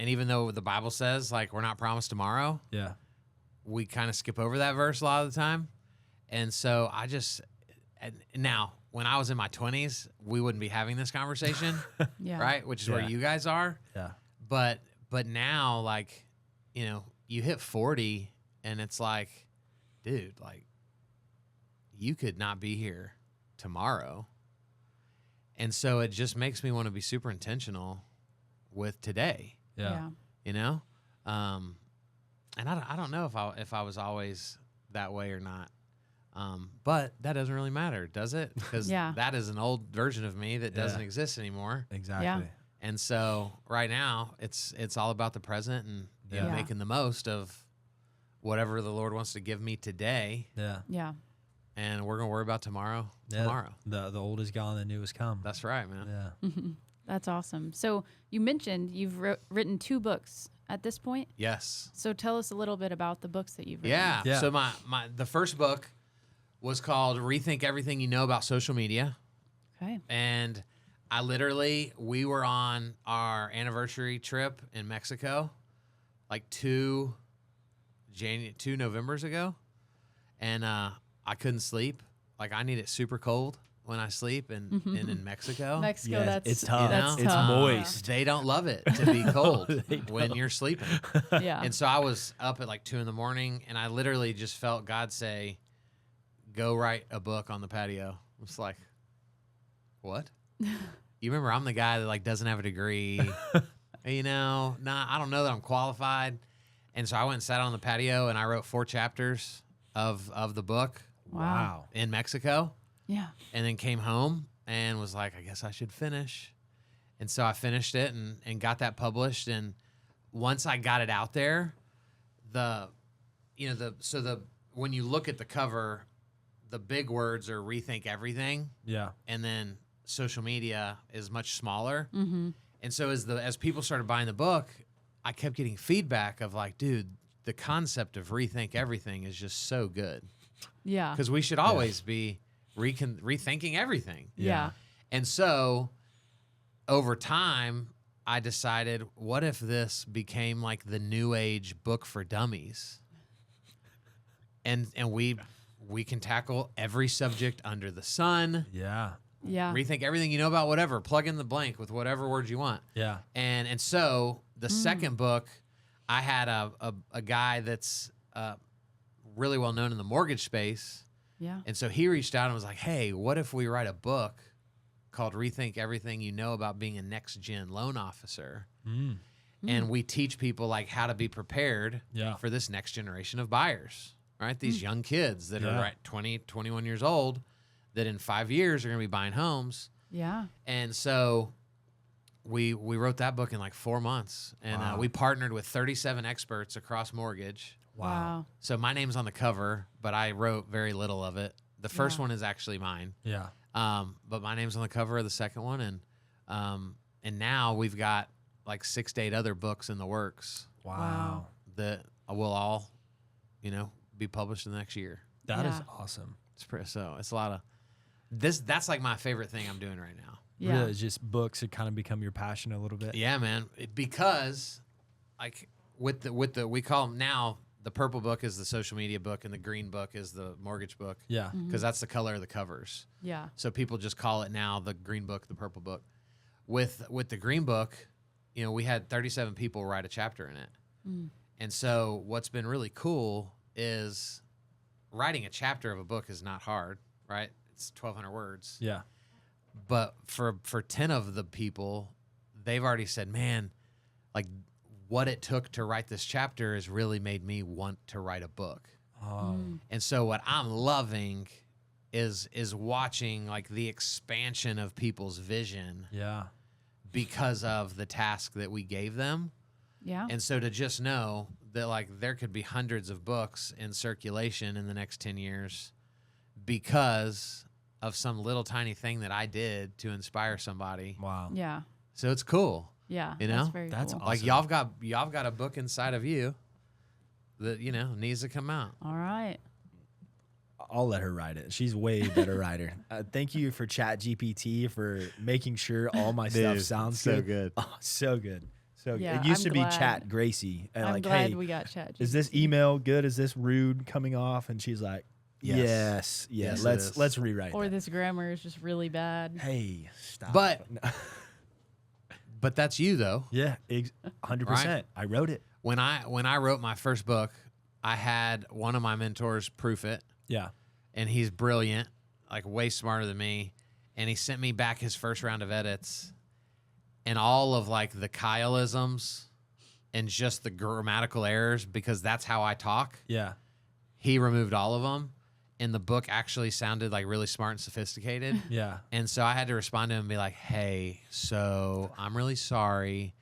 And even though the Bible says like we're not promised tomorrow, Yeah. we kind of skip over that verse a lot of the time. And so now when I was in my 20s, we wouldn't be having this conversation, Yeah. right? Which is where Yeah. you guys are. Yeah. But now, like, you know, you hit 40 and it's like, dude, like you could not be here tomorrow. And so it just makes me want to be super intentional with today, Yeah. you know? And I don't know if I was always that way or not. But that doesn't really matter, does it? Because Yeah. that is an old version of me that doesn't Yeah. exist anymore. Exactly. Yeah. And so right now it's all about the present and Yeah. making the most of whatever the Lord wants to give me today. Yeah. Yeah. And we're going to worry about tomorrow. Tomorrow. The old is gone, the new has come. That's right, man. Yeah. That's awesome. So you mentioned you've written 2 books at this point? Yes. So tell us a little bit about the books that you've written. Yeah. So the first book was called Rethink Everything You Know About Social Media. Okay. And we were on our anniversary trip in Mexico, like two Novembers ago. And I couldn't sleep. Like, I need it super cold when I sleep and in Mexico. Mexico, Yeah, that's it's tough. That's It's tough. moist. They don't love it to be cold when you're sleeping. Yeah. And so I was up at like 2 a.m. and I literally just felt God say, go write a book on the patio. I was like, what? You remember I'm the guy that like doesn't have a degree. I don't know that I'm qualified. And so I went and sat on the patio and I wrote 4 chapters of the book. Wow. In Mexico. Yeah. And then came home and was like, I guess I should finish. And so I finished it and got that published. And once I got it out there, when you look at the cover, the big words are rethink everything. Yeah. And then social media is much smaller. Mm-hmm. And so as people started buying the book, I kept getting feedback of like, dude, the concept of rethink everything is just so good. Yeah. Because we should always be rethinking everything. Yeah. And so over time, I decided, what if this became like the new age book for dummies? And we can tackle every subject under the sun. Yeah. Yeah. Rethink everything you know about whatever. Plug in the blank with whatever words you want. Yeah. And so the second book, I had a guy that's really well known in the mortgage space. Yeah. And so he reached out and was like, hey, what if we write a book called Rethink Everything You Know About Being a Next Gen Loan Officer? And we teach people like how to be prepared for this next generation of buyers, right? These young kids that are 20, 21 years old that in 5 years are going to be buying homes. Yeah. And so we wrote that book in like 4 months. And we partnered with 37 experts across mortgage. Wow. So my name's on the cover, but I wrote very little of it. The first one is actually mine. Yeah. But my name's on the cover of the second one, and now we've got like 6 to 8 other books in the works Wow. that will all, be published in the next year. That is Yeah. awesome. It's a lot of this. That's like my favorite thing I'm doing right now. Yeah. Really, it's just books that kind of become your passion a little bit. Yeah, man. Because like with the we call them now. The purple book is the social media book, and the green book is the mortgage book. Yeah. Because that's the color of the covers. Yeah. So people just call it now the green book, the purple book. With the green book, we had 37 people write a chapter in it. And so what's been really cool is writing a chapter of a book is not hard, right? It's 1,200 words. Yeah. But for 10 of the people, they've already said, man, like what it took to write this chapter has really made me want to write a book. Oh. And so what I'm loving is watching like the expansion of people's vision Yeah. because of the task that we gave them. Yeah. And so to just know that like there could be hundreds of books in circulation in the next 10 years because of some little tiny thing that I did to inspire somebody. Wow. Yeah. So it's cool. Yeah. You know? That's very That's cool. awesome. Like y'all got a book inside of you that, needs to come out. All right. I'll let her write it. She's way better writer. Thank you for ChatGPT for making sure all my stuff sounds so good. good. Oh, so good. So good. Yeah, It used I'm to be glad. Chat Gracie. And I'm like, glad hey, we got chat. is this email good? Is this rude coming off? And she's like, yes. Yes, it let's is. let's rewrite Or that. this grammar is just really bad. Hey, stop. But that's you though. yeah, 100%. Right. I wrote it. When I wrote my first book, I had one of my mentors proof it, Yeah. and he's brilliant, like way smarter than me, and he sent me back his first round of edits, and all of like the Kyleisms and just the grammatical errors, because that's how I talk. Yeah. He removed all of them, and the book actually sounded like really smart and sophisticated. Yeah. And so I had to respond to him and be like, hey, so I'm really sorry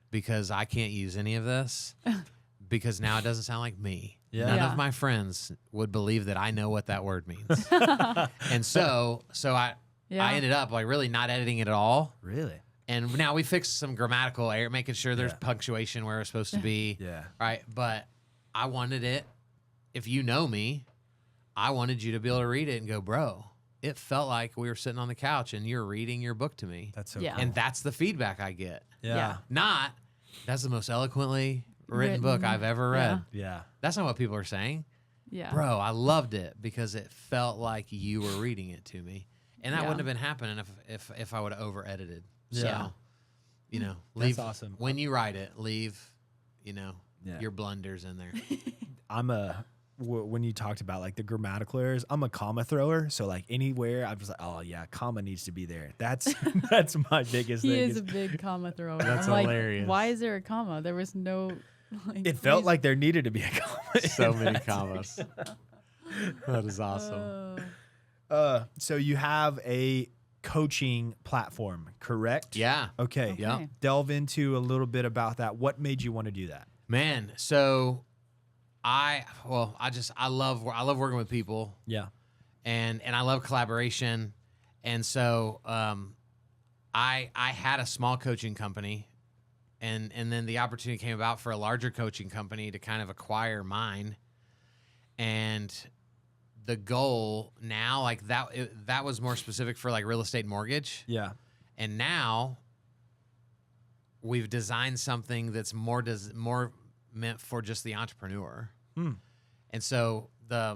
because I can't use any of this because now it doesn't sound like me. Yeah. None Yeah. of my friends would believe that I know what that word means. And so I Yeah. ended up like really not editing it at all. Really? And now we fixed some grammatical error, making sure there's punctuation where it's supposed to be. Yeah. Right. But I wanted it. If you know me, I wanted you to be able to read it and go, bro, it felt like we were sitting on the couch and you're reading your book to me. That's so Yeah. cool. And that's the feedback I get. Yeah. Not, that's the most eloquently written book I've ever read. Yeah. That's not what people are saying. Yeah. Bro, I loved it because it felt like you were reading it to me. And that Yeah. wouldn't have been happening if I would have over edited. Yeah. So, you know, That's leave awesome. when you write it, leave, you know, Yeah. your blunders in there. When you talked about like the grammatical errors, I'm a comma thrower. So like anywhere, I'm just like, oh yeah, comma needs to be there. That's that's my biggest He thing. is a big comma thrower. That's I'm like, hilarious. why is there a comma? There was no. Like, It felt like there needed to be a comma. So many commas. That is awesome. So you have a coaching platform, correct? Yeah. Okay. Okay. Yeah. Delve into a little bit about that. What made you want to do that? Man, so I love working with people. Yeah. And I love collaboration. And so I had a small coaching company, and then the opportunity came about for a larger coaching company to kind of acquire mine. And the goal now, like that was more specific for like real estate and mortgage. Yeah. And now we've designed something that's more meant for just the entrepreneur. And so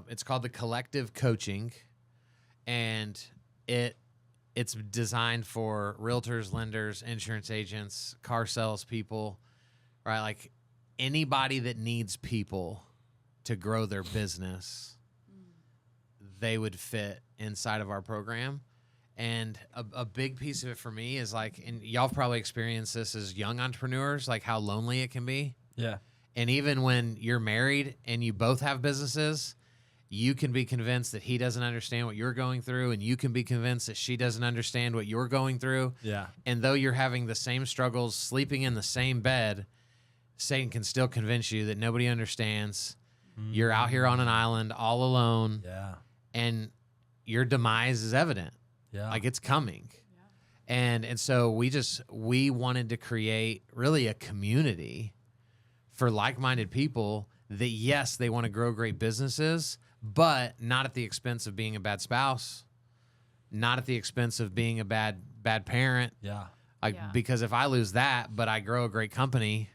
it's called the Collective Coaching, and it's designed for realtors, lenders, insurance agents, car salespeople, right? Like anybody that needs people to grow their business, they would fit inside of our program. And a big piece of it for me is like, and y'all have probably experienced this as young entrepreneurs, like how lonely it can be. Yeah. And even when you're married and you both have businesses, you can be convinced that he doesn't understand what you're going through, and you can be convinced that she doesn't understand what you're going through. Yeah. And though you're having the same struggles, sleeping in the same bed, Satan can still convince you that nobody understands. You're out here on an island all alone, Yeah. and your demise is evident. Yeah. Like it's coming. And so we wanted to create really a community for like-minded people that, yes, they want to grow great businesses, but not at the expense of being a bad spouse, not at the expense of being a bad parent. Yeah. Because if I lose that, but I grow a great company,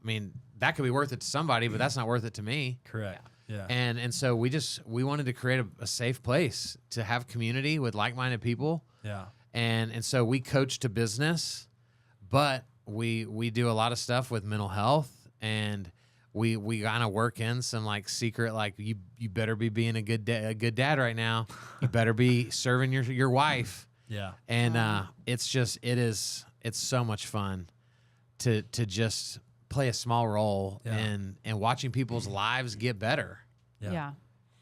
I mean, that could be worth it to somebody, but that's not worth it to me. Correct. Yeah. And so we wanted to create a safe place to have community with like-minded people. Yeah. And so we coach to business, but we do a lot of stuff with mental health, and we kind of work in some like secret, like you better be being a good dad right now. You better be serving your wife. Yeah. And it's so much fun to just play a small role and watching people's lives get better. Yeah.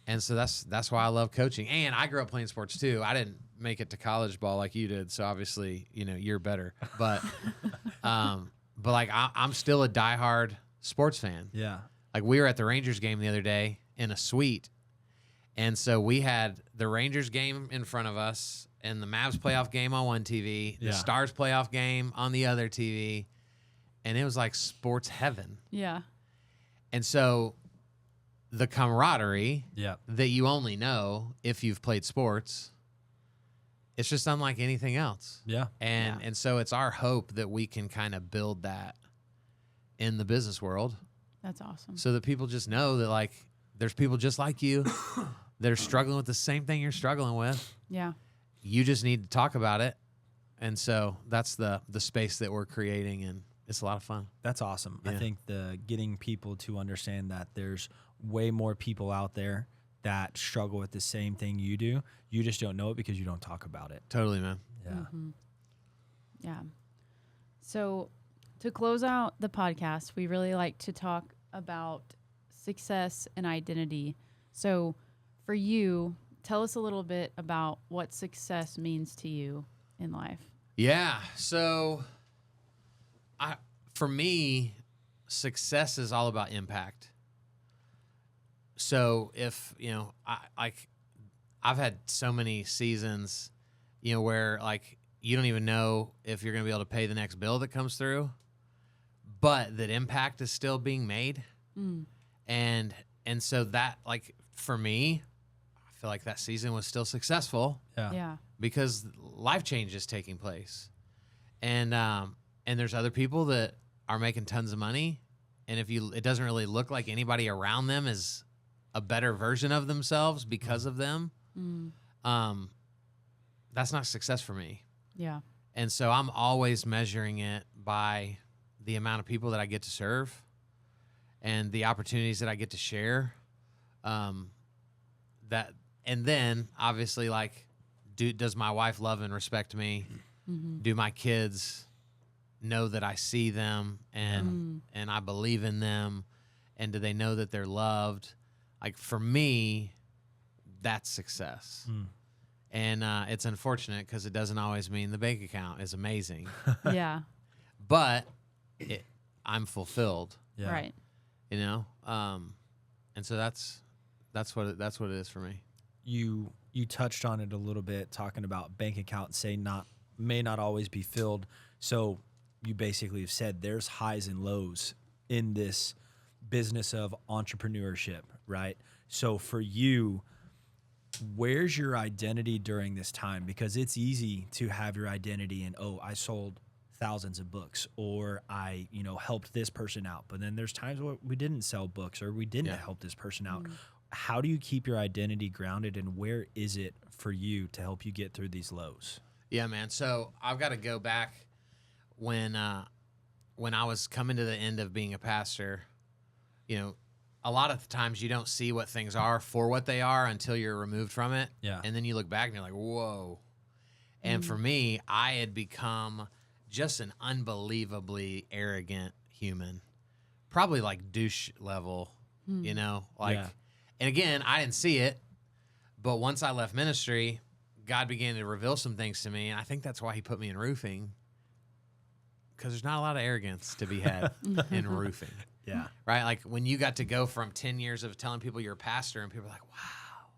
And so that's why I love coaching. And I grew up playing sports too. I didn't make it to college ball like you did, so obviously, you're better. But but like I'm still a diehard sports fan. Yeah. Like we were at the Rangers game the other day in a suite. And so we had the Rangers game in front of us and the Mavs playoff game on one TV, the Stars playoff game on the other TV. And it was like sports heaven. Yeah. And so the camaraderie Yeah. that you only know if you've played sports, it's just unlike anything else. Yeah. And so it's our hope that we can kind of build that in the business world That's awesome. so that people just know that like there's people just like you that are struggling with the same thing you're struggling with. Yeah. You just need to talk about it. And so that's the space that we're creating, and it's a lot of fun. That's awesome. I Yeah. think getting people to understand that there's way more people out there that struggle with the same thing you do. You just don't know it because you don't talk about it. Totally, man. Yeah. Yeah. So to close out the podcast, we really like to talk about success and identity. So for you, tell us a little bit about what success means to you in life. Yeah. So for me, success is all about impact. So if, I've had so many seasons, where like you don't even know if you're going to be able to pay the next bill that comes through, but that impact is still being made. And so that, like, for me, I feel like that season was still successful. Yeah. Because life change is taking place. And there's other people that are making tons of money, and it doesn't really look like anybody around them is a better version of themselves because of them. That's not success for me. Yeah. And so I'm always measuring it by the amount of people that I get to serve and the opportunities that I get to share. And then obviously, like, does my wife love and respect me? Do my kids know that I see them and I believe in them? And do they know that they're loved? Like, for me, that's success. And it's unfortunate because it doesn't always mean the bank account is amazing. Yeah. But I'm fulfilled. Yeah. Right. You know? And so that's what it is for me. You touched on it a little bit, talking about bank accounts may not always be filled. So you basically have said there's highs and lows in this business of entrepreneurship, right? So for you, where's your identity during this time? Because it's easy to have your identity in, oh, I sold thousands of books, or I, helped this person out. But then there's times where we didn't sell books, or we didn't help this person out. How do you keep your identity grounded, and where is it for you to help you get through these lows? Yeah, man. So I've got to go back when I was coming to the end of being a pastor. A lot of the times you don't see what things are for what they are until you're removed from it. Yeah. And then you look back and you're like, whoa. And for me, I had become just an unbelievably arrogant human, probably like douche level, Yeah. And again, I didn't see it, but once I left ministry, God began to reveal some things to me. And I think that's why he put me in roofing, because there's not a lot of arrogance to be had in roofing. Yeah. Right? Like when you got to go from 10 years of telling people you're a pastor and people are like, wow,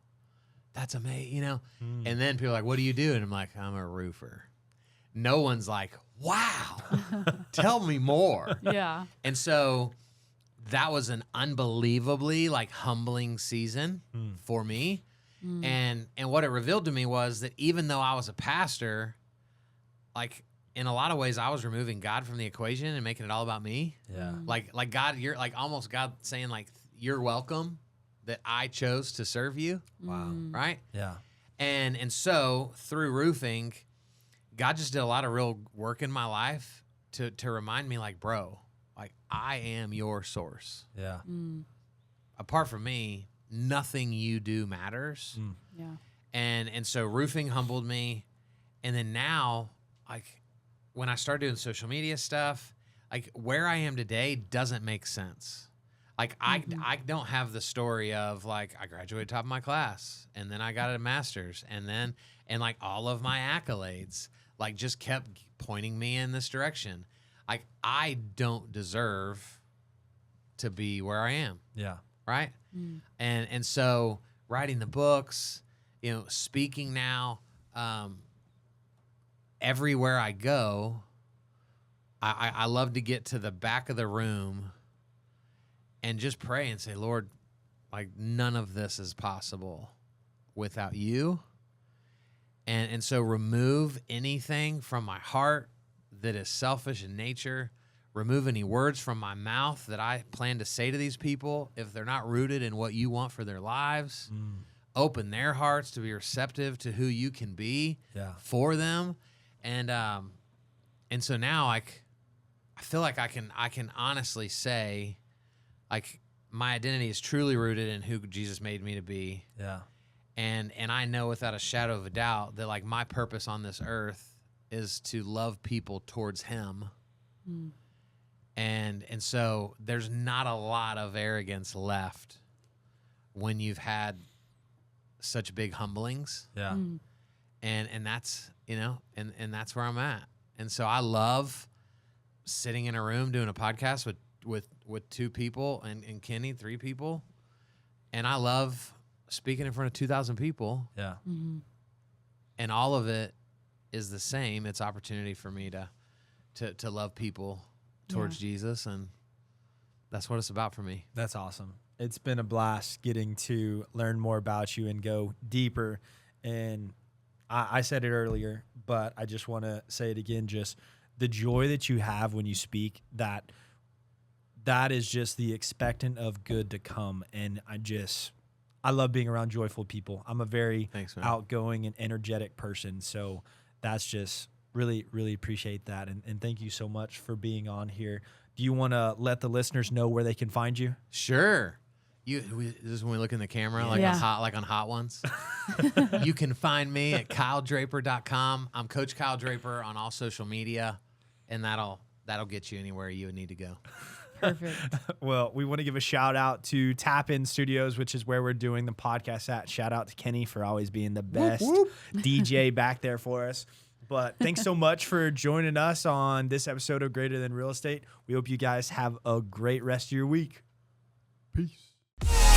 that's amazing, And then people are like, what do you do? And I'm like, I'm a roofer. No one's like, wow, tell me more. Yeah. And so that was an unbelievably humbling season for me. And what it revealed to me was that even though I was a pastor, in a lot of ways I was removing God from the equation and making it all about me. Yeah. Like God, you're almost God saying you're welcome that I chose to serve you. Wow. Right? Yeah. And so through roofing, God just did a lot of real work in my life to remind me, bro, I am your source. Yeah. Apart from me, nothing you do matters. Yeah. And so roofing humbled me. And then now, when I started doing social media stuff, where I am today doesn't make sense. I don't have the story of I graduated top of my class and then I got a master's and all of my accolades just kept pointing me in this direction. I don't deserve to be where I am. Yeah. Right. And so writing the books, speaking now, everywhere I go, I love to get to the back of the room and just pray and say, Lord, none of this is possible without you. And so remove anything from my heart that is selfish in nature. Remove any words from my mouth that I plan to say to these people if they're not rooted in what you want for their lives. Open their hearts to be receptive to who you can be for them. And so now I feel like I can honestly say my identity is truly rooted in who Jesus made me to be. Yeah. And I know without a shadow of a doubt that my purpose on this earth is to love people towards him. And so there's not a lot of arrogance left when you've had such big humblings. Yeah. And that's, and that's where I'm at. And so I love sitting in a room doing a podcast with two people and Kenny, 3 people. And I love speaking in front of 2,000 people. Yeah. And all of it is the same. It's opportunity for me to love people towards Jesus, and that's what it's about for me. That's awesome. It's been a blast getting to learn more about you and go deeper. And I said it earlier, but I just want to say it again, just the joy that you have when you speak, that is just the expectant of good to come. And I love being around joyful people. I'm a very outgoing and energetic person. So that's just really, really appreciate that. And thank you so much for being on here. Do you want to let the listeners know where they can find you? Sure. This is when we look in the camera, like on Hot Ones. You can find me at KyleDraper.com. I'm Coach Kyle Draper on all social media, and that'll get you anywhere you would need to go. Perfect. Well, we want to give a shout out to Tap In Studios, which is where we're doing the podcast at. Shout out to Kenny for always being the best DJ back there for us. But thanks so much for joining us on this episode of Greater Than Real Estate. We hope you guys have a great rest of your week. Peace.